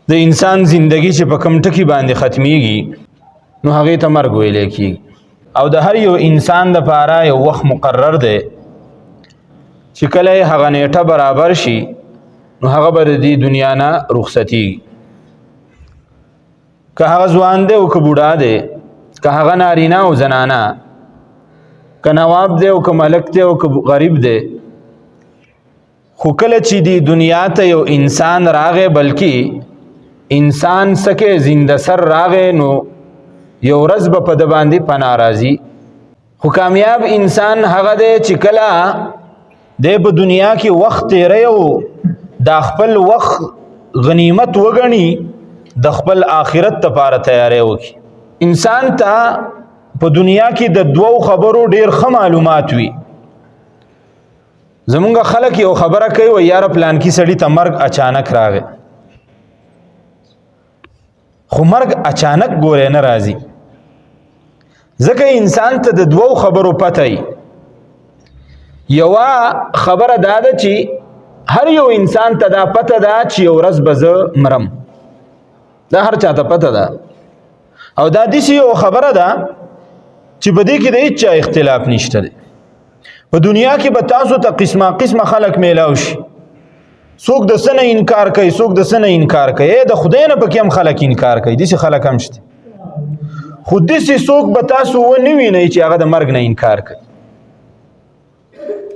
د انسان زندگی چې په کوم ټکی باندې ختمیږي نو هغه ته مرګ ویل کیږي او د هر یو انسان لپاره یو وخت مقرر دی چې کله هغه نیټه برابر شي نو هغه به د دنیا نه رخصتي که هغه ځوان دی او که بوډا دی که هغه نارینه او زنانه که نواب دی او که ملک دی او که غریب دی خو کله چې دی دنیا ته یو انسان راغی بلکې انسان سکه زنده سر راغی نو یو ورځ به په د باندې پناه راځي خو کامیاب انسان هغه دی چې کله دی په دنیا کې وخت تیری او د خپل وخت غنیمت وګڼي د خپل آخرت لپاره تیاری وکړي انسان ته په دنیا کې د دوو خبرو ډیر ښه معلومات وي زمونږ خلک یو خبره کوي و یاره پلان کې سړي ته مرګ اچانک راغی خو مرګ اچانک ګوره نه راځي ځکه انسان ته د دوو خبرو پته وي یوه خبره دا ده چې هر یو انسان ته دا پته ده چې یو ورځ به زه مرم دا هر چاته پته ده او دا داسې یو خبره ده چې په دې کې د هیڅ چا اختلاف نشته دی په دنیا کې به تاسو ته قسمه خلق میلاو شي څوک د څه نه انکار کوي څوک د څه نه انکار کوي د خدای نه پکې هم خلک انکار کوي داسې خلک هم شته خو داسې څوک به تاسو ونه وینئ چې هغه د مرګ نه انکار کوي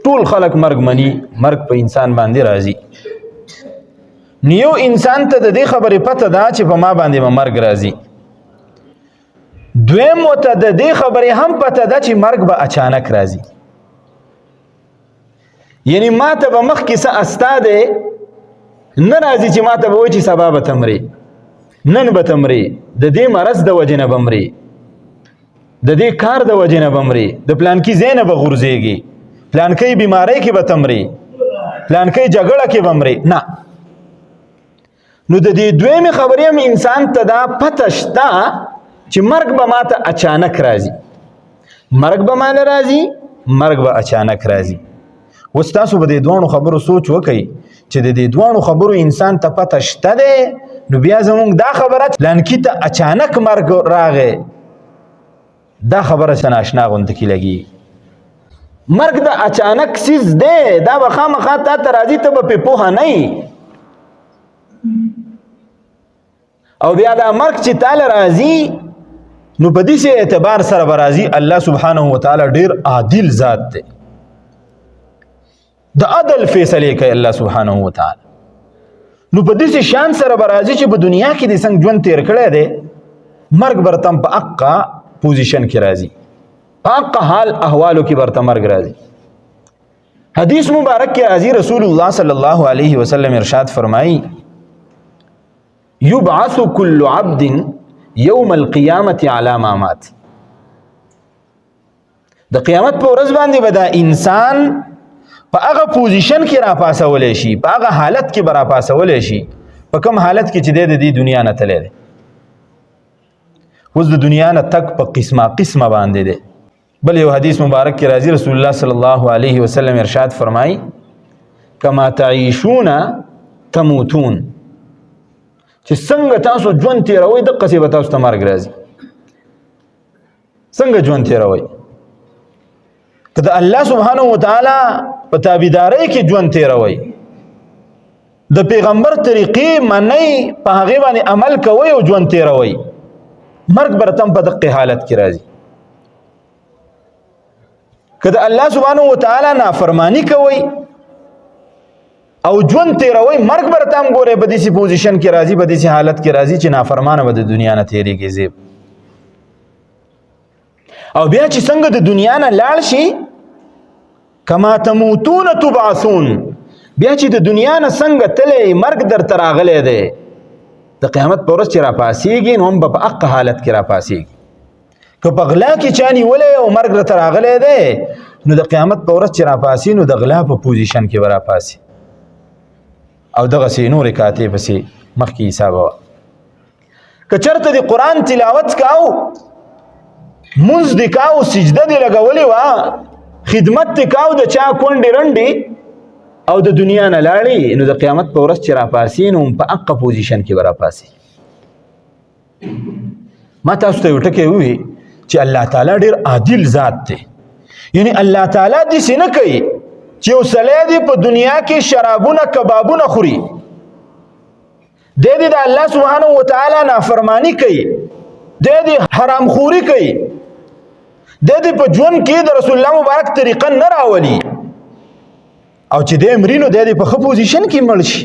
ټول خلک مرګ مني مرګ په انسان باندې راځي نیو انسان ته د دې خبرې پته ده چې په ما باندې به مرګ راځي دویم ورته د دې خبرې هم پته ده چې مرګ به اچانک راځي یعنی ما ته به مخکې څه استا دی نه راځي چې ما ته به وایي چې سبا به ته مرې نن به ته مرې د دې مرض د وجې نه به مرې د دې کار د وجې نه به مرې د پلانکي ځای نه به غورځېږي پلانکۍ بیماری کې به ته مرې پلانکۍ جګړه کې به مرې نه نو د دې دویمې خبرې هم انسان ته دا پته شته چې مرګ به ما ته اچانک راځي مرګ به ما نه راځي مرګ به اچانک راځي اوس تاسو به د دواړو خبرو سوچ وکئ چې د دې دواړو خبرو انسان ته پته شته دی نو بیا زموږ دا خبره پلانکي ته اچانک مرګ راغی دا خبره څه ناشنا غوندې کې لګي مرګ د اچانک سیز دی دا به خامخا تا ته راځي ته به پې پوهه نه یې او بیا دا مرګ چې تاله راځي نو په دې اعتبار سره به راځي الله سبحانه وتعالی ډېر عادل ذات دی د عدل فیصله کوي الله سبحانه وتعالی نو په دې شان سره به راځي چې په دنیا کې د څنګه ژوند تیر کړی دی مرګ برته په اقا پوزیشن کې راځي پاک حال احوالو کې برته مرګ راځي حدیث مبارک کې راځي رسول الله صلی الله علیه وسلم ارشاد فرمایي یبعث کل عبد یوم القیامت علی ما مات د قیامت په ورځ باندې به دا انسان په هغه پوزیشن کې را پاسولی شي په هغه حالت کې به را پاسولی شي په کوم حالت کې چې دی د دې دنیا نه تللی دی اوس د دنیا نه تک په قسمه باندې دی بل یو حدیث مبارک کې راځي رسول الله صلی الله علیه وسلم ارشاد فرمایي کما تعیشون تموتون چې څنګه تاسو ژوند تیروئ دقسې به تاسو ته مرګ راځي څنګه ژوند تیروئ که د الله سبحانه وتعالی په تابعدارۍ کې ژوند تیروئ د پیغمبر طریقې منئ په هغې باندې عمل کوئ او ژوند تیروئ مرګ برتم په دقې حالت کې راځي که د الله سبحانه وتعالی نافرمانی کوئ او ژوند تیروئ مرګ برتم ګورئ په داسې پوزیشن کې راځي په داسې حالت کې راځي چې نافرمانه به د دنیا نه تیریږي زیب او بیا چې څنګه د دنیا نه لاړ شي کما تموتون تبعثون بیا چې د دنیا نه څنګه تللی مرګ درته راغلی دی د قیامت په ورځ چې راپاسېږي نو هم به په حق حالت کې راپاسېږي که په غلا کې چا نیولی او مرګ درته راغلی دی نو د قیامت په ورځ چې راپاسي نو د غلا په پوزیشن کې به راپاسي او دغسې نورې کاتې پسې مخکې حسابه وه که چېرته د قرآن تلاوت کاو منځ دې کاو سجده دې لګولې وه خدمت دې کاو د چا کونډې رنډې او د دنیا نه لاړې نو د قیامت په ورځ چې راپاسي نو په حقه پوزیشن کې به راپاسي. ما تاسو ته یو ټکی ووایي چې الله تعالی ډېر عادل ذات دی. یعنی الله تعالی داسې نه کوي چې یو سړی دی په دنیا کې شرابونه کبابونه خوري، دی د الله سبحانه وتعالی نافرمانی کوي، دی د حرام خوري کوي، دی په ژوند کې د رسول الله مبارک طریقه نه راولي او چې دی مري نو دی په ښه پوزیشن کې مړ شي.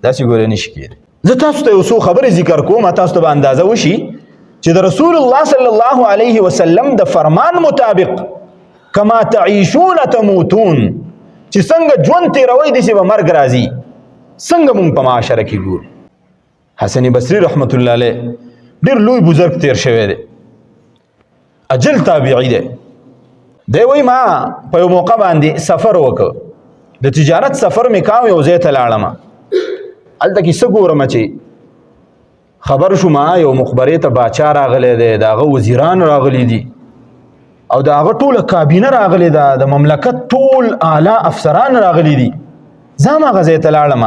داسې ګوره نشي کېدی. زه تاسو ته یو څو خبرې ذکر کوم، تاسو ته به اندازه وشي چې د رسول الله صلی الله علیه وسلم د فرمان مطابق کما تعیشون تموتون، چې څنګه ژوند تېروئ داسې به مرګ راځي. څنګه مونږ په معاشره کې ګورو. حسن بصري رحمت الله علیه ډېر لوی بزرګ تیر شوی دی، اجل تابعی دی. دی وایي ما په یو موقع باندې سفر وکړ، د تجارت سفر مې کاوه، یو ځای ته لاړم. هلته کې څه ګورم چې خبر شوم یو مخبرې ته باچا راغلی دی، د هغه وزیران راغلي دي او د هغه ټوله کابینه راغلې ده، د مملکت ټول اعلی افسران راغلي دي. زه هم هغه ځای ته لاړم.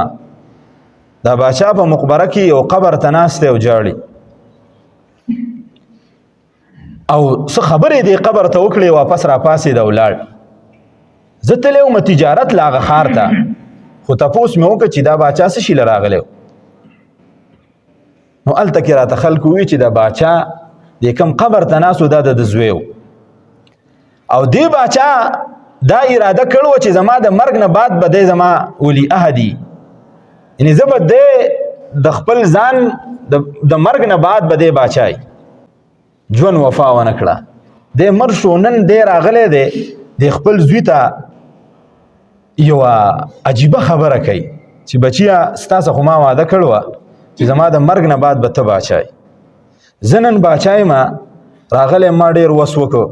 دا باچا په مقبره کې یو قبر ته ناست دی او جاړي او څه خبرې دې قبر ته وکړې، واپس راپاسېد او لاړ. زه تللی وم تجارت له هغه ښار ته، خو تپوس مې وکړه چې دا باچا څه شي له راغلی و. نو هلته کې راته خلکو ووایي چې دا باچا دې کوم قبر ته ناست و دا د زوی و او دې باچا دا اراده کړې وه چې زما د مرګ نه بعد به دی زما ولی عهدي، یعنې زه به دی د خپل ځان د مرګ نه بعد به دی باچای. ژوند وفا ونه کړه، دی مړ شو. نن دی راغلی دی د خپل زوی ته یوه عجیبه خبره کوي چې بچیه ستا څخه خو ما واده کړې وه چې زما د مرګ نه بعد به ته باچای. زه نن باچا یم، راغلی ما ډېر وس وکړ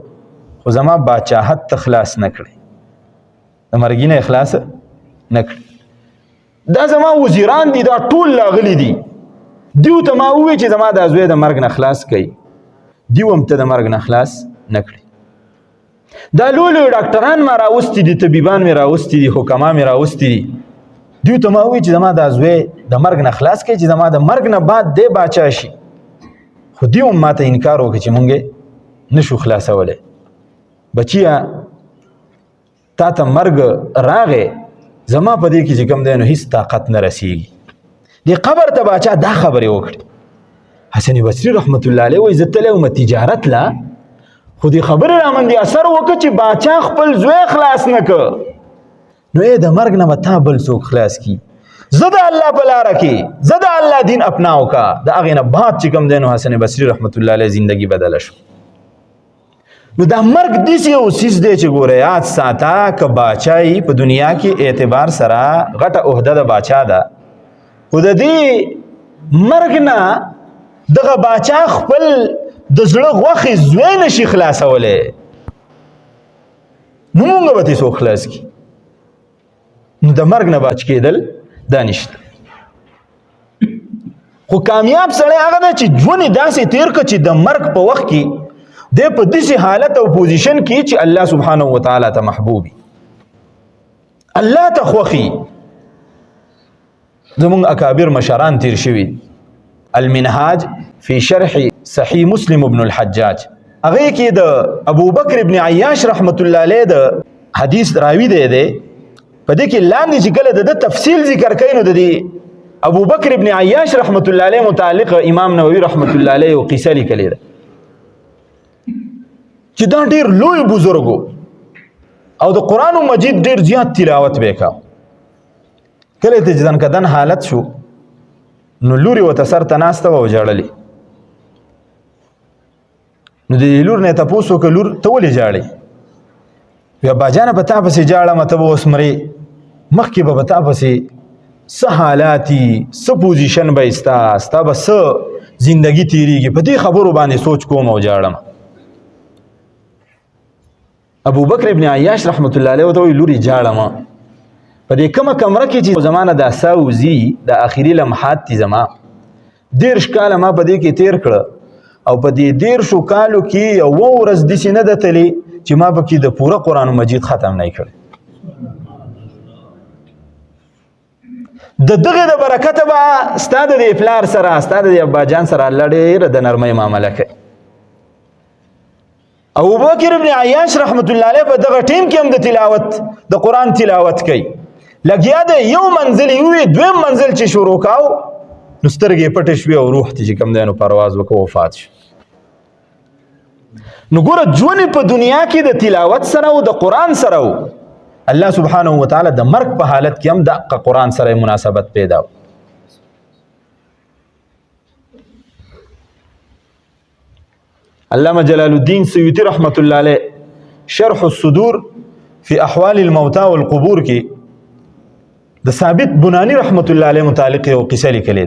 خو زما باچاهت ته خلاص نه کړی، د مرګي نه خلاص نه کړی. دا زما وزیران دي، دا ټول راغلي دي، دیو ته ما ووایي چې زما دا زوی د مرګ نه خلاص کوي، دیو هم ته د مرګ نه خلاص نه کړي. دا لوی لوی ډاکټران ما راوستي دي، طبیبان مې راوستي دي، حکما مې راوستي دي، دیو ته ما ووایي چې زما دا زوی د مرګ نه خلاص کوي، چې زما د مرګ نه بعد دی باچا شي. خو دیو هم ما ته انکار وکړي چې مونږ نشو خلاصولی. بچیه تا ته مرګ راغی، زما په دې کې چې کوم دی نو هېڅ طاقت نه رسېږي. دې قبر ته باچا دا خبرې وکړې. حسن بصري رحمت الله علیه وایي زه تللی وم تجارت له، خو دې خبرې رامندې اثر وکړه چې باچا خپل زوی خلاص نه کړ. نو ای د مرګ نه به تا بل څوک خلاص کي. زه د الله په لاره کې زه د الله دین اپناو کا. د هغې نه بعد چې کوم دی نو حسن بصري رحمت الله علیه زندگی بدله شو. نو دا مرګ داسې یو څیز دی چې ګوره یاد ساته که باچایي په دنیا کې اعتبار سره غټه عهده د باچا ده، خو د دې مرګ نه دغه باچا خپل د زړه غوښې زوی نشي خلاصولی. نو مونږ به ترې څوک خلاص کړي؟ نو د مرګ نه بچ کېدل دا نشته. خو کامیاب سړی هغه ده چې ژوند یې داسې تېر کړه چې د مرګ په وخت کې دی په داسې حالت او پوزیشن کې چې الله سبحانه وتعالی ته محبوبي، الله ته خوښي. زمونږ اکابر مشران تیر شوي، المنهاج فی شرح صحیح مسلم ابن الحجاج، هغې کې د ابو بکر ابن عیاش رحمت الله علیه د حدیث راوي دی په دې کې لاندې چې کله د تفصیل ذکر کوي نو د دې ابو بکر ابن عیاش رحمت الله علیه متعلق امام نووي رحمت الله علیه یو قصه لیکلې ده چې دا ډېر لوی بزرګ او د قرآن مجید ډېر زیات تلاوت به یې کاوه. کله چې ځنکدن حالت شو نو لورې ورته سر ته ناسته وه او ژړلې. نو د دې لور نه یې تپوس وکړه لور ته ولې ژاړې؟ وی اباجانه په تا پسې ژاړم ته به اوس مرې، مخکې به تا پسې څه حالات دي، څه پوزیشن به یې ستا به څه زندګي تېرېږي، په دې خبرو باندې سوچ کوم او ژاړم. ابو بکر ابن عیاش رحمت الله علیه ورته وایي لورې ژاړم، په دې کومه کمره کې چې زما نه دا ساه وځي د آخري لمحات دي زما 30 کاله ما په دې کې تېر کړه او په دې 30 کالو کې یوه ورځ داسې نه ده تلې چې ما پکې د پوره قرآن مجید ختم نه کړی. د دغه د برکت به ستا د پلار سره ستا د اباجان سره الله ډېره د نرمۍ معامله کوي. ابوبکر ابن عیاش رحمت الله علیه په دغه ټیم کې هم د تلاوت د قرآن تلاوت کوي. لګیا دی یو منزل یې دویم منزل چې شروع کاو نو سترګې پټې شوې او روح ته چې کوم دی نو پرواز وکړو وفات شو. نو ګوره ژوند په دنیا کې د تلاوت سره او د قرآن سره و. الله سبحانه وتعالی د مرګ په حالت کې هم د قرآن سره مناسبت پیدا و. علامه جلال الدین سیوطی رحمت الله علیه شرح الصدور فی احوال الموتى والقبور کې د ثابت بنانی رحمت الله علیه متعلق یو قصه لیکلې.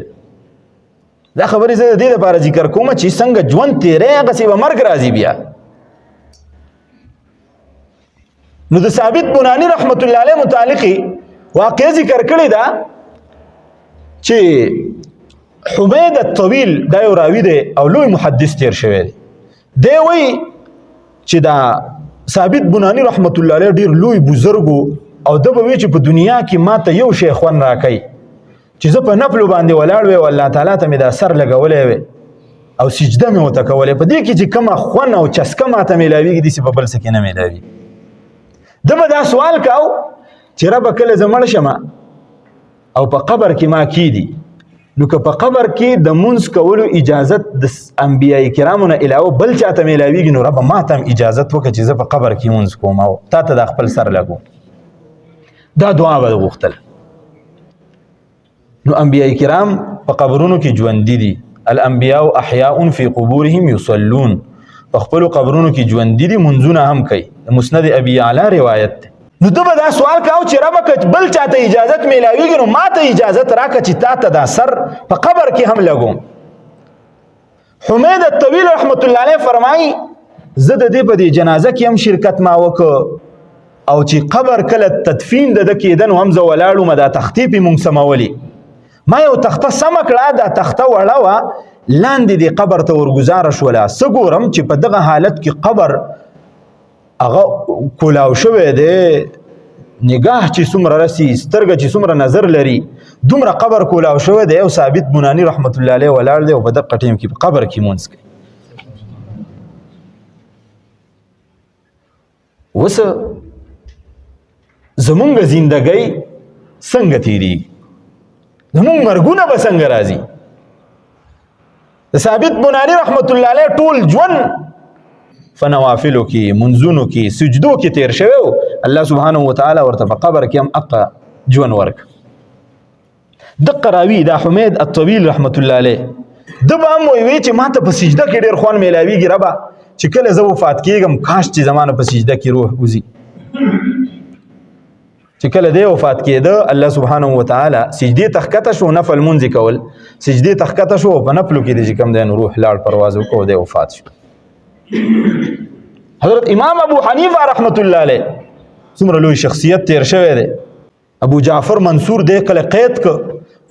دا خبرې زه د دې لپاره ذکر کوم چې څنګه ژوند تیرې هغسې به مرګ راځي بیا. نو د ثابت بنانی رحمت الله علیه متعلق واقعه ذکر کړې ده چې حمید الطویل دا یو راوي دی او لوی محدث تیر شوی دی. دی وایي چې دا ثابت بنانی رحمت الله علیه ډېر لوی بزرګ او ده به وی چې په دنیا کې ما ته یو شی خوند راکوي چې زه په نفلو باندې ولاړ وی او الله تعالی ته مې دا سر لګولی وی او سجده مې ورته کولی. په دې کې چې کومه خوند او چسکه ماته میلاویږي داسې په بل څه کې نه میلاوي. ده به دا سوال کاو چې ربه کله زه مړ شم او په قبر کې ما کیدي نو که په قبر کې د مونځ کولو اجازت د انبیای کرامو نه علاوه بل چاته میلاویږي نو ربه ما ته هم اجازت وکړه چې زه په قبر کې مونځ کوم او تا ته دا خپل سر لګوم. دا دعا به غوښتل. نو انبیای کرام په قبرونو کې ژوندي دي. الانبیاء احیاء فی قبورهم یصلون. په خپلو قبرونو کې ژوندي دي منځونه هم کوي. مسند ابي اعلی روایت ده. نو ده به دا سوال کاو چې ربه که بل چاته اجازت میلاویږي نو ما ته اجازت راکړه چې تا ته دا سر په قبر کې هم لګوم. حمید الطویل رحمت الله علیه فرمایي زه د دې په دې جنازه کې هم شرکت ما وکړ او چې قبر کله تدفین د ده کېده نو هم زه ولاړ وم دا تختې پې مونږ سمولې. ما یو تخته سمه کړه دا تخته وړه وه لاندې دې قبر ته ورګزاره شوله. څه ګورم چې په دغه حالت کې قبر هغه کولاو شوی دی نگاه چې څومره رسي سترګه چې څومره نظر لري دومره قبر کولاو شوی دی او ثابت بنانی رحمت الله علیه ولاړ دی او په دغه ټیم کې په قبر کې مونځ کوي. اوس زمونږ زندګۍ څنګه تیریږي زمونږ مرګونه به څنګه راځي. د ثابت بنانی رحمت الله علیه ټول ژوند فنوافلو کې منځونو کې سجدو کې تیر شوی و. الله سبحانه وتعالی ورته په قبر کې هم اقا ژوند ورک. دقه راوي دا حمید الطویل رحمت الله علیه ده به هم وایي چې ما ته په سجده کې ډېر خوند میلاویږي ربه چې کله زه وفات کېږم کاش چې زما نه په سجده کې روح وځي. چې کله دی وفات کېده الله سبحانه وتعالی سجدې ته ښکته شو نفل مونځ کول سجدې ته ښکته شو په نفلو کې دی چې کوم دی نو روح لاړ پرواز وکړو دی وفات شو. حضرت امام ابو حنیفه رحمت الله علیه څومره لوی شخصیت تیر شوی دی. ابو جعفر منصور دی کله قید که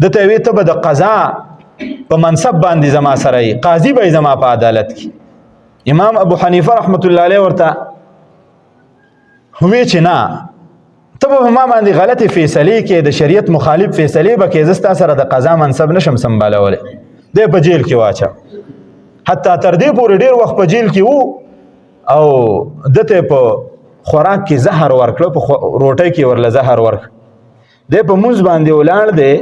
ده ته وی ته به د قضا په منصب باندې زما سره یې قاضي به زما په عدالت کې. امام ابو حنیفه رحمت الله علیه ورته وی چې نه ته به ما باندې غلطې فیصلې کې د شریعت مخالف فیصلې به کې زه ستا سره د قضا منصب نشم سنبالولی. دی په جیل کې واچه حتی تر دې پورې ډېر وخت په جیل کې و او ده ته په خوراک کې زهر ورکړه په روټۍ کې ورله زهر ورکړه. دی په مونځ باندې ولاړ دی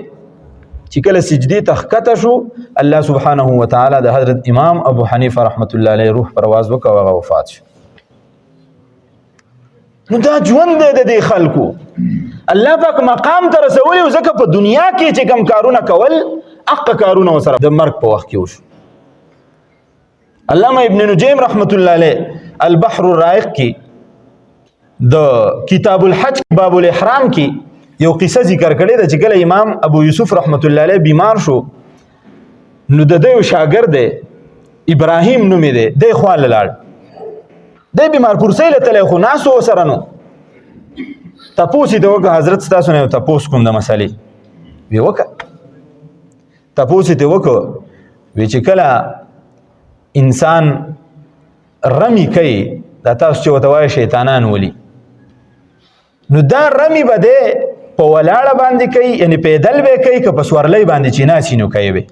چې کله سجدې ته ښکته شو الله سبحانه وتعالی د حضرت امام ابو حنیفه رحمت الله علیه روح پرواز وکړ او هغه وفات شو. نو دا ژوند دی د دې خلکو الله پاک مقام ته رسولی او ځکه په دنیا کې چې کوم کارونه کول حق کارونه ورسره د مرګ په وخت کې وشو. علامه ابن نجیم رحمت الله علیه البحر الرائق کې د کتاب الحج باب الاحرام کې یو قصه ذکر کړې ده چې کله امام ابو یوسف رحمت الله علیه بیمار شو نو د ده یو شاګرد دی ابراهیم نومې دی دی خواله لاړ. دی بیمار پرسۍ له تلی خو ناست و ورسره نو تپوس یې ته وکړه حضرت ستاسو نه یو تپوس کوم د مسلې. وی وکړه تپوس یې ته وکړه وی چې کله انسان رمی کوي دا تاسو چې ورته وایي شیطانان ولي نو دا رمی به دی په ولاړه باندې کوي یعنی پیدل به کوي که په سورلۍ باندې چې ناسي نو کوي به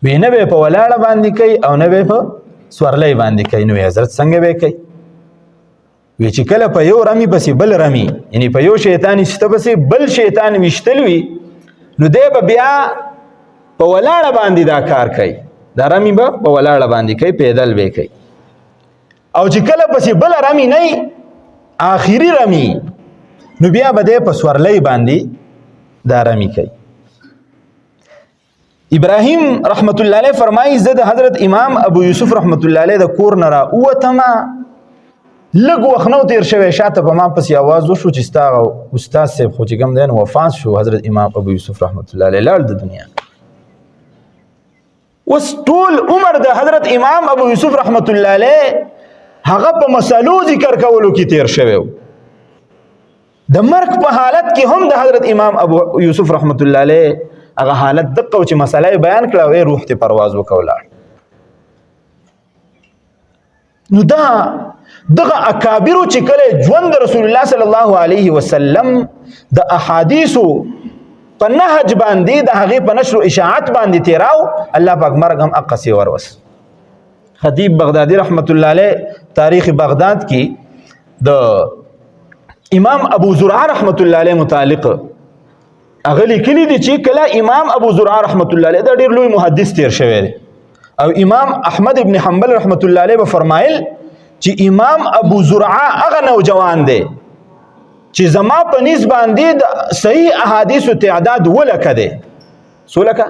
وی نه به په ولاړه باندې کوي او نه به په سورلۍ باندې کوي. نو حضرت څنګه به کوي؟ وی چې کله په یو رمی پسې بل رمی یعنی په یو شیطان شته پسې بل شیطان ویشتل وي نو دی به بیا په ولاړه باندې دا کار کوي، دا رمی به په ولاړه باندې کوي، پیدل به کوي. او چې کله پسې بل رمی نه آخري رمی نو بیا به دی په سورلۍ باندې دا رمی کوي. ابراهیم رحمت الله علیه فرمایي زه د حضرت امام ابو یوسف رحمت الله علیه د کور نه راووتمه، لږ وخت نه و تېر شوی شاته په ما پسې اواز وشو چې ستا استاد صاحب خو چې کوم دی نو وفات شو، حضرت امام ابو یوسف رحمت الله علیه لاړ د دنیا. اوس ټول عمر د حضرت امام ابو یوسف رحمت الله علیه هغه په مسالو ذکر کولو کې تېر شوی و. د مرګ په حالت کې هم د حضرت امام ابو یوسف رحمت الله علیه هغه حالت دقه و چې مسله بیان کړه او روح ته پرواز وکړ. نو دغه اکابرو چې کله ژوند رسول الله صلی الله علیه وسلم د احادیثو په نهج باندې د هغې په نشر و اشاعت باندې تیراو، الله پاک مرګ هم اقصی وروس. خطیب بغدادي رحمت الله علیه تاریخ بغداد کې د امام ابو زرعه رحمت الله علیه متعلق هغه لیکلي دي چې کله امام ابو زرعه رحمت الله علیه دا ډېر لوی محدث تیر شوی دی او امام احمد ابن حنبل رحمت الله علیه به فرمایل چې امام ابو زرعه هغه نوجوان دی چې زما په نسبت باندې د صحیح احادیثو تعداد ولکه دی، څولکه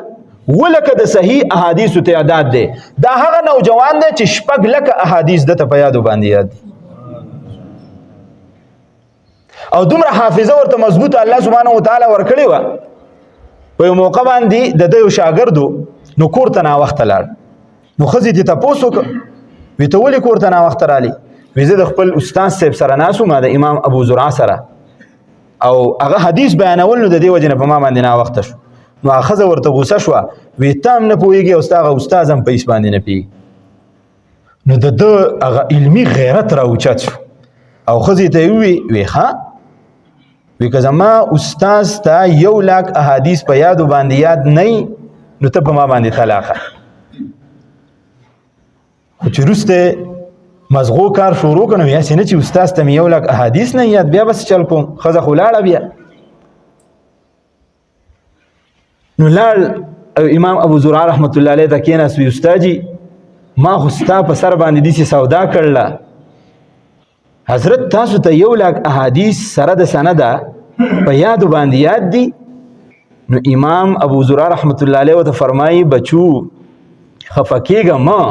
ولکه د صحیح احادیثو تعداد دی. دا هغه نوجوان دی چې شپږ لکه احادیث دته په یادو باندې یاد دي او دومره حافظه ورته مضبوطه الله سبحانه وتعالی ورکړې وه. په یو موقع باندې د ده یو شاګردو نو کور ته ناوخته لاړ، نو ښځې دې تپوس وکړ وی ته ولې کور ته ناوخته رالی؟ وی زه د خپل استاد صاحب سره ناست وم د امام ابو زرعه سره او هغه حدیث بیانول نو د دې وجې نه په ما باندې ناوخته شو. نو هغه ښځه ورته غوسه شوه وی ته هم نه پوهېږې او ستا هغه استاد هم په هېڅ باندې نه پوهېږي. نو د ده هغه علمي غیرت راوچت شو او ښځې ته یې ووی ښه وی که زما استاد ستا 1,00,000 احادیث په یادو باندې یاد نه نو ته په ما باندې طلاقه. خو چې وروسته مزغو کار شروع کړو یاسې نه چې استاد ته مې 1,00,000 احادیث نه یاد بیا بس چل کوم، ښځه خو لاړه بیا. نو لاړ امام ابو زرعه رحمت الله علیه ته کېناست وی استاد جي ما خو ستا په سر باندې داسې سودا کړله، حضرت تاسو ته 1,00,000 احادیث سره د سنده په یادو باندې یاد دي؟ نو امام ابو زرعه رحمت الله علیه ورته فرمایي بچو خفه کېږه مه،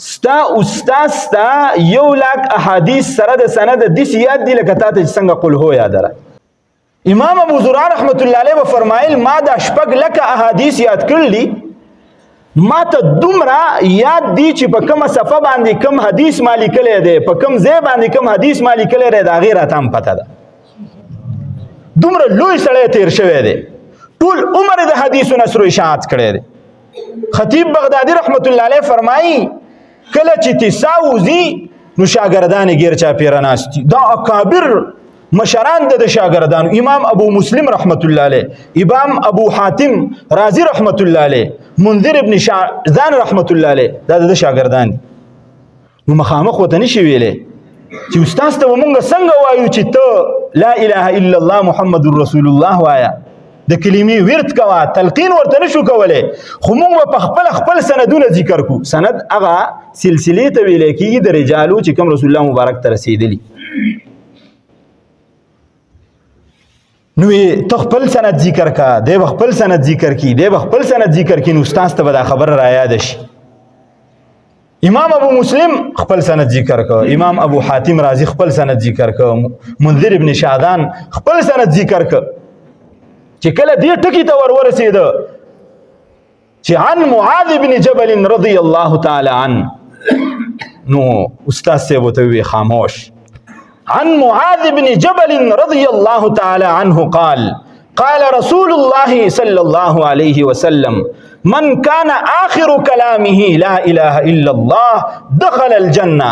ستا استاد ستا 1,00,000 احادیث سره د سند داسې یاد دي لکه تا ته چې څنګه قل هو یاده ده. امام ابو زرعه رحمت الله علیه به فرمایل ما دا 6,00,000 احادیث یاد کړلي، ما ته دومره یاد دي چې په کومه صفحه باندې کوم حدیث ما لیکلی دی، په کوم ځای باندې کوم حدیث ما لیکلی دی، د هغې راته هم پته ده. دومره لوی سړی تیر شوی دی، ټول عمر د حدیثو نشر و اشاعت کړی دی. خطیب بغدادي رحمت الله علیه فرمایي کله چې تیسا وځي نو شاګردان یې ګیر چاپېره ناست دي، دا اکابر مشران د شاګردانو، امام ابو مسلم رحمت الله علیه، امام ابو حاتم رازی رحمت الله علیه، منذر ابن شعزان رحمت الله علیه، دا د شاګردان دي. نو مخامخ ورته نشي ویلی چې استاد ته به مونږ څنګه وایو چې ته لا اله الا الله محمد رسول الله وایه، د کلمې ورد کوه، تلقین ورته نشو کولی، خو مونږ به په خپل سندونه ذکر کو. سند هغه سلسلې ته ویلی کېږي د رجالو چې کوم رسول الله مبارک ته رسېدلي. نو ته خپل سند ذکر کا، دی به خپل سند ذکر کی، دی به خپل سند ذکر کی، نو استاد ته به دا خبره رایاده شي. امام ابو مسلم خپل سند ذکر کا، امام ابو حاتم رازی خپل سند ذکر کا، منذر ابن شعدان خپل سند ذکر کا. چې کله دې ټکي ته ورورسېده چې عن معاذ بن جبل رضی الله تعالی عنه، نو استاد صاحب ورته وویل خاموش. عن معاذ بن جبل رضي الله تعالى عنه قال قال رسول الله صلى الله عليه وسلم من كان آخر كلامه لا إله إلا الله دخل الجنة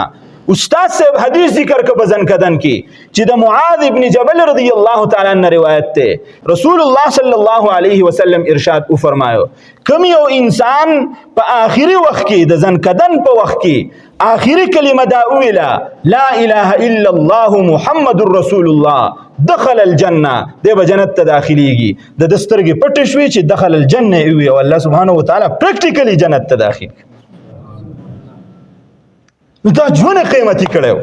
استاد صاحب حدیث ذکر که بزن کدن کی چې د معاذ ابن جبل رضی الله تعالی عنہ روایت ته رسول الله صلی الله علیه وسلم ارشاد او فرمایو کوم یو انسان په آخري وخت کې د ځن کدن په وخت کې آخري کلمه دا ویلا لا اله الا الله محمد رسول الله دخل الجنه د جنت ته داخليږي د دسترګې پټ شوي چې دخل الجنه وي او الله سبحانه وتعالى پریکټیکلی جنت ته داخل دا ژوند قیمتي کړو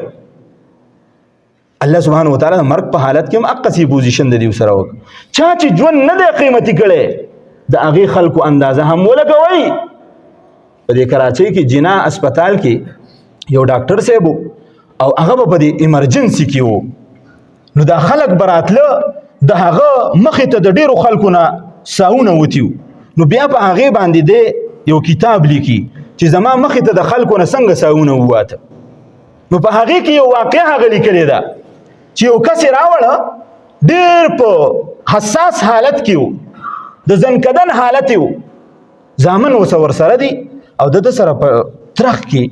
الله سبحانه وتعالى مرګ په حالت کې هم اقصی پوزیشن د دې سره وک چا چې ژوند نه دی قیمتي کړي د هغه خلکو اندازه هم ولګوي په دې کراچۍ کې جنا اسپیټال کې یو ډاکټر صاحب او هغه په دې ایمرجنسي کې وو نو دا خلک براتله د هغه مخې ته د ډیرو خلکو نه ساونه وتیو نو بیا په هغه باندې د یو کتاب لیکي چې زما مخې ته د خلکو نه څنګه ساونه وواته نو په هغه کې یو واقعه هغه لیکلې ده چې یو کس راوړه ډېر په حساس حالت کې و د ځنکدن حالت و زامن اوس ورسره دي او د سره په ترخ کې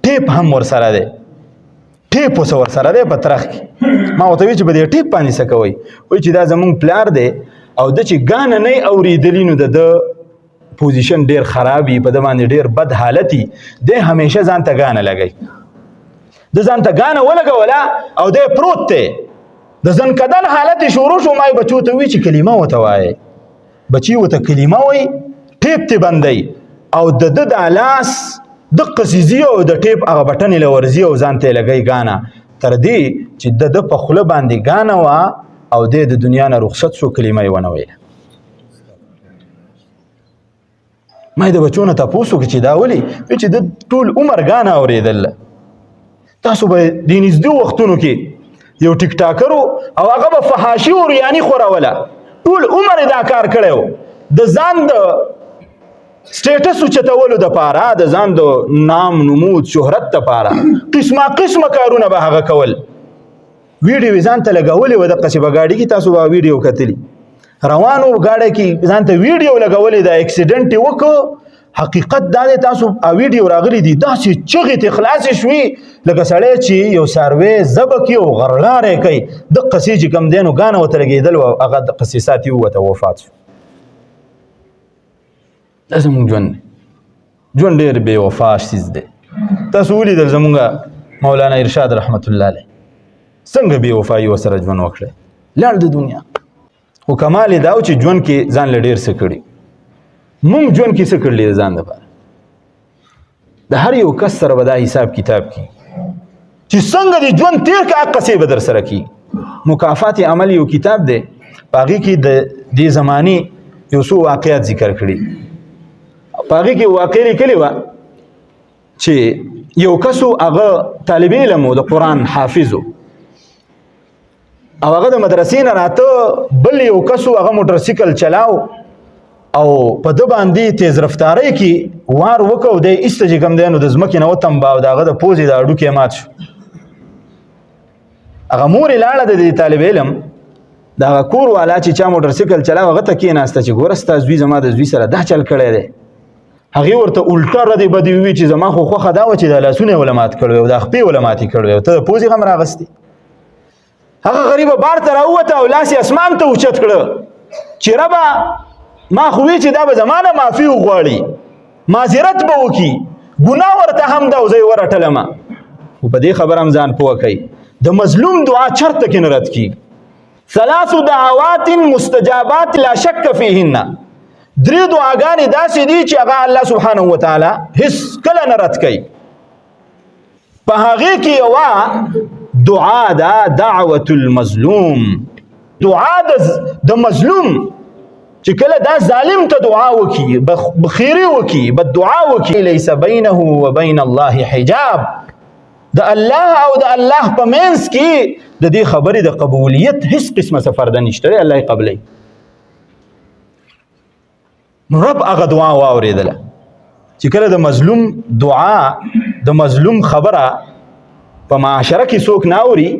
ټیپ هم ورسره دی ټیپ اوس ورسره دی په ترخ کې ما ورته وی چې په دې ټیپ باندې څه کوئ وایي چې دا زمونږ پلار دی او د چې ګانه نه اورېدلي نو د پوزیشن ډیر خرابي په د باندې ډیر بد حالتي د همیشه ځان ته ګانه لګي د ځان ته ګانه ولګوله او د پروت ته د ځن کدن حالت شروع شو مای بچو ته وی چې کلمه وته وای بچي وته کلمه وای ټیپ ته بندي او د لاس د قصیزي او د ټیپ هغه بټن لورزي او ځان ته لګي ګانه تر دې چې د په خله باندې ګانه وا او د دنیا نه رخصت شو کلمه یې ونه ویله ما د بچو نه تاسو کې چې دا ولي چې د ټول عمر غانا اوریدل تاسو به د نږدې وختونو کې یو ټیک ټاکر او هغه به فحاشي او ریانی خوراوله ټول عمر دا کار کړو د ځان د سټیټس چتولو د پاره د ځان د نام نمود شهرت د پاره قسمه کارونه به هغه کول ویډیو ځان ته لګولې و د قصبه گاډي کې تاسو به ویډیو کتلی روانو غاړه کې ځان ته ویډیو لګولې د اکسیډنټ وکړو حقیقت دا دی تاسو ویډیو راغلی دي داسې چغې ته خلاص شوي لکه سړی چې یو ساروی ذبح کړي او غرلارې کوي د قصې چې کوم دی نو ګانه ورته لګېدل او هغه د قصې ساتي ووته وفات شو دا زموږ ژوند ډېر بې وفا شیز دی تاسو ولیدل زموږ مولانا ارشاد رحمت الله علیه څنګه بې وفایي ورسره ژوند وکړی لاړ د دنیا خو کمال دا و چې ژوند کې ځان له ډېر څه کړي مونږ ژوند کې څه کړلي د ځان دپاره د هر یو کس سره به دا حساب کتاب کي چې څنګه د ژوند تېر که هغه قصې به در سره کي مکافات عمل یو کتاب دی په هغې کې د دې زمانې یو څو واقعات ذکر کړي په هغې کې واقع لیکلې وه چې یو کس هغه طالب علم و د قرآن حافظ او هغه د مدرسې نه راته بل یو کس هغه موټرسیکل چلاو او په ده باندې تیز رفتارۍ کې وار وکړو دی ایسته چې کوم دی نو د ځمکې نه وتمباو د هغه د پوزې د هډوکې مات شو هغه مور یې لاړه د دې طالب علم د هغه کور والا چې چا موټرسیکل چلاو هغه ته کېناسته چې ګوره ستا زوی زما د زوی سره دا چل کړی دی هغې ورته الټه ردې بدې ووي چې زما خو خوښه دا وه چې دا لاسونه یې وله مات کړی او دا خپې وله ماتې کړی او ته د پوزې غم راغستې هغه غریبه بار ته راووته او لاس یې اسمان ته اوچت کړه چې ربه ما خو وی چې دا به زما نه معافي وغواړي معذرت به وکړي ګناه ورته هم ده او زه یې ورټلمه خو په دې خبره هم ځان پوه کوي د مظلوم دعا چرته کې نه رد کېږي 3 دعوات مستجابات لا شک فیهن 3 دعاګانې داسې دي چې هغه الله سبحانه وتعالی هیڅ کله نه رد کوي په هغې کې یوه دعا دا دعوت المظلوم دعا د مظلوم چې کله دا ظالم ته دعا وکي بخیری وکي بد دعا وکي ليس بينه وبين الله حجاب د الله او د الله په منځ کې د دې خبرې د قبولیت هیڅ قسمه سفر ده نشته الله یې قبلوي نو رب هغه دعا واورېدله چې کله د مظلوم دعا د مظلوم خبره په معاشره کې څوک نه اوري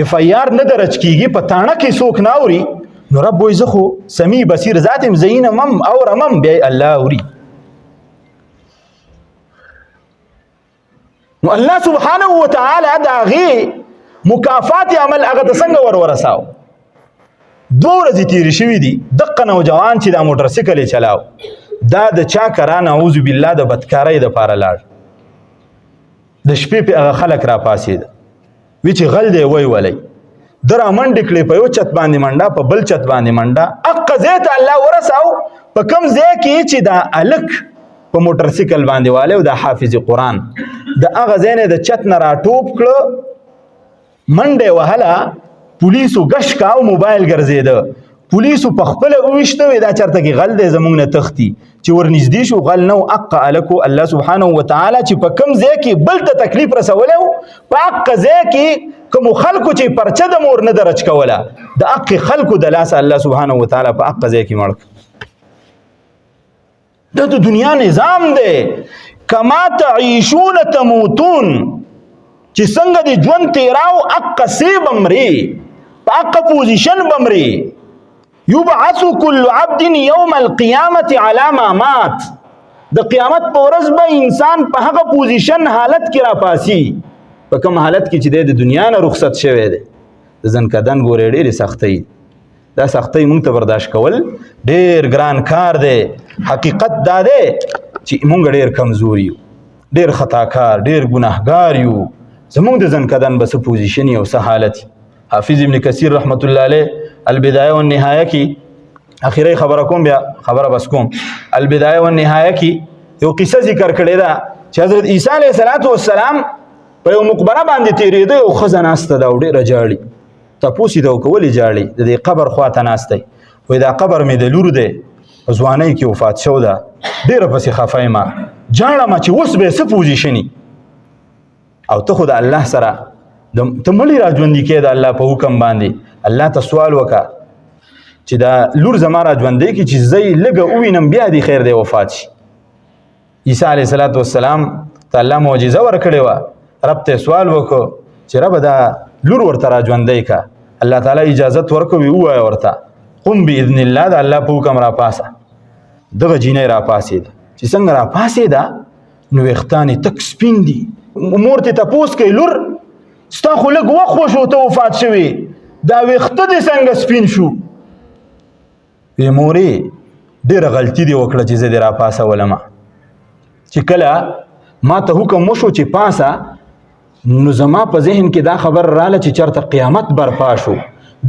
اف آی آر نه درج کېږي په تاڼه کې څوک نه اوري نو رب وایي زه خو سمیع بصیر ذات یم زه اینم اورمم بیا الله اوري نو الله سبحانه وتعالى دا غي مکافات عمل هغه ته څنګه ورساو. 2 ورځې تیرې شوي دي، دقه نوجوان چې دا موټر سایکل یې چلاو دا د چا کرا نعوذ بالله د بدکارۍ دپاره لاړ. د شپې پې هغه خلک را پاڅېده وی چې غل دی وی ولی ده را منډې کړې، په یو چت باندې منډه، په بل چت باندې منډه. هغه ځای ته الله ورساو په کوم ځای کې چې دا هلک په موټر سایکل باندې والی او دا حافظ قرآن د هغه ځای نه د چت نه راټوپ کړه، منډه یې وهله، پولیسو ګش کا او موبایل ګرځېده. پولیسو په خپله وویشته وی دا چېرته کې غل دی زموږ نه تښتي. چې ورنږدې شو غل نه و، حقه هلکو الله سبحانه وتعالی چې په کوم ځای کې بل ته تکلیف رسولی و په حقه ځای کې کومو خلکو چې پرچه د مور نه درج کوله د حقې خلکو د لاسه الله سبحانه وتعالی په حقه ځای کې مړ کړ. دا د دنیا نظام دی. کما تعیشون تموتون، چې څنګه د ژوند تیراو حقه سی بمري، په حقه پوزیشن بمري. یبعث کل عبد یوم القیامت علی ما مات، د قیامت په ورځ به انسان په هغه پوزیشن حالت کې راپاسي په کوم حالت کې چې د دنیا نه رخصت شوی دی. د ځنکدن ګورې ډېرې سختۍ، دا سختۍ موږ ته برداشت کول ډېر ګران کار دی. حقیقت دا دی چې موږ ډېر کمزور یو، ډېر خطاکار، ډېر ګناهګار یو. زموږ د ځنکدن به څه پوزیشن او څه حالت. حافظ ابن کثیر رحمت الله علیه البدایه والنهایه کې اخیری خبره کوم، بیا خبره بس کوم. البدایه والنهایه کې یو قصه ذکر کړې ده چې حضرت عیسی علیه السلام په یو مقبره باندې تېرېده، یو ښځه ناسته ده او ډېره جاړي. تپوس یې ته وکړه ولې جاړي؟ د دې قبر خواته ناست دی. وایي دا قبر مې د لور دی، په ځوانۍ کې وفات شو ده، ډېره پسې خفه یم، جاړم چې اوس به یې څه پوزیشني. او ته خو د الله سره ته مړی را ژوندي کړې د الله په حکم باندې. الله ته سوال وکړه چې دا لور زما را ژوندی کړي چې زه یې لږه ووینم بیا دې خیر دی وفات شي. عیسی علیه السلام ته الله معجزه ورکړې وه. رب ته سوال وکړو چې ربه دا لور ورته را ژوندی که. الله تعالی اجازت ورکوي ووایه ورته قم باذن الله، د الله په حکم را پاسه. دغه جینۍ را پاسېده. چې څنګه را پاسېده نو ویښتان یې تک سپین دي. مور ته تپوس کوي لور ستا خو لږ وخت وشو ته وفات شوې، دا ویښته دې څنګه سپین شو؟ وی مورې ډېره غلطي دې وکړه چې زه دې را پاسولمه. چې کله ما ته حکم وشو چې پاسه، نو زما په ذهن کې دا خبر راله چې چېرته قیامت برپا شو،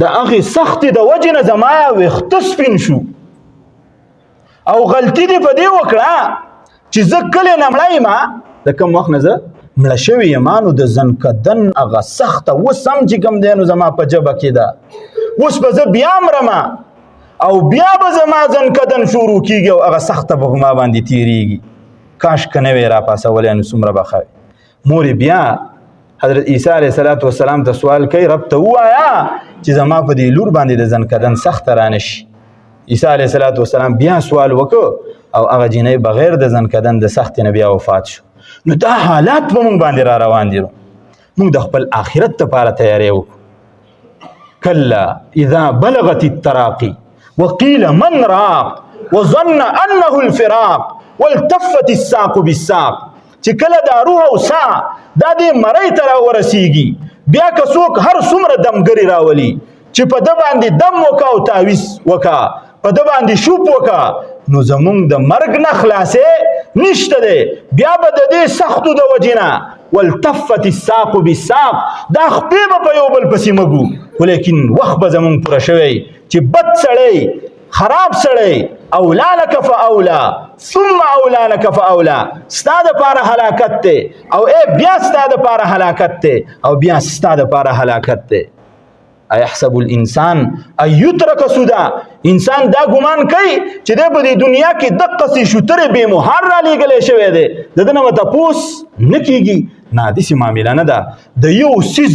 د هغې سختې د وجې نه زما ویښته سپین شو. او غلطي دې په دې وکړه چې زه کله نه مړه یم، د کوم وخت نه زه مړه شوې یم، نو د ځنکدن هغه سخته اوس هم چې کوم دی نو زما په ژبه کې ده. اوس به زه بیا مرمه او بیا به زما ځنکدن شروع کېږي او هغه سخته به په ما باندې تېرېږي. کاش که نه وی را پاسولی نو څومره به ښه وي. مورې بیا حضرت عیسی علیه السلام ته سوال کوي رب ته ووایه چې زما په دې لور باندې د ځنکدن سخته رانه شي. عیسی علیه السلام بیا سوال وکړو او هغه جینۍ بغیر د ځنکدن د سختې نه بیا وفات شو. نو دا حالات به موږ باندې را روان دي. موږ د خپل آخرت لپاره تیاری وکړو. کلا اذا بلغت التراقي وقيل من راق وظن انه الفراق والتفت الساق بالساق. چې کله دا روح او سا دا دې مرۍ ته راورسېږي، بیا که څوک هر څومره دمګري راولي چې په ده باندې دم وکړه او تعویض وکړه، په ده باندې شوپ وکړه، نو زمونږ د مرګ نه خلاصې نشته دی. بیا به د دې سختو د وجې نه والتفت الساق بالساق، دا خپې به په یو بل پسې مګو، خو لیکن وخت به زمونږ پوره شوی چې بد سړی، خراب سړی، اولا لک فاولا ثم اولا لک فاولا، ستا دپاره هلاکت دی او بیا ستا دپاره هلاکت دی او بیا ستا دپاره هلاکت دی. ایحسب الانسان ان یترک سدى، انسان دا ګمان کوي چې دی په دې دنیا کې دقسې شوترې بې مهار رالیږلی شوی دی، د ده نه به تپوس نه کېږي. نه داسې معامله نه ده. د یو څیز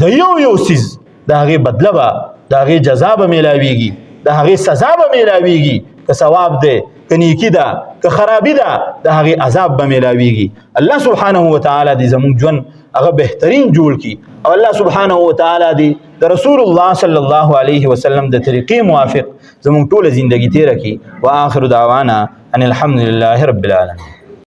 د یو څیز د هغې بدله به، د هغې جزا به میلاویږي، د هغې سزا به میلاویږي، که ثواب دی، که نیکي ده، که خرابي ده، د هغې عذاب به میلاویږي. الله سبحانه وتعالی دې زموږ ژوند هغه بهترین جوړ کړي او الله سبحانه وتعالی دې د رسول الله صلی الله علیه وسلم د طریقې موافق زموږ ټوله زندگی تیره کړي. واخر دعوانا ان الحمد لله رب العالمین.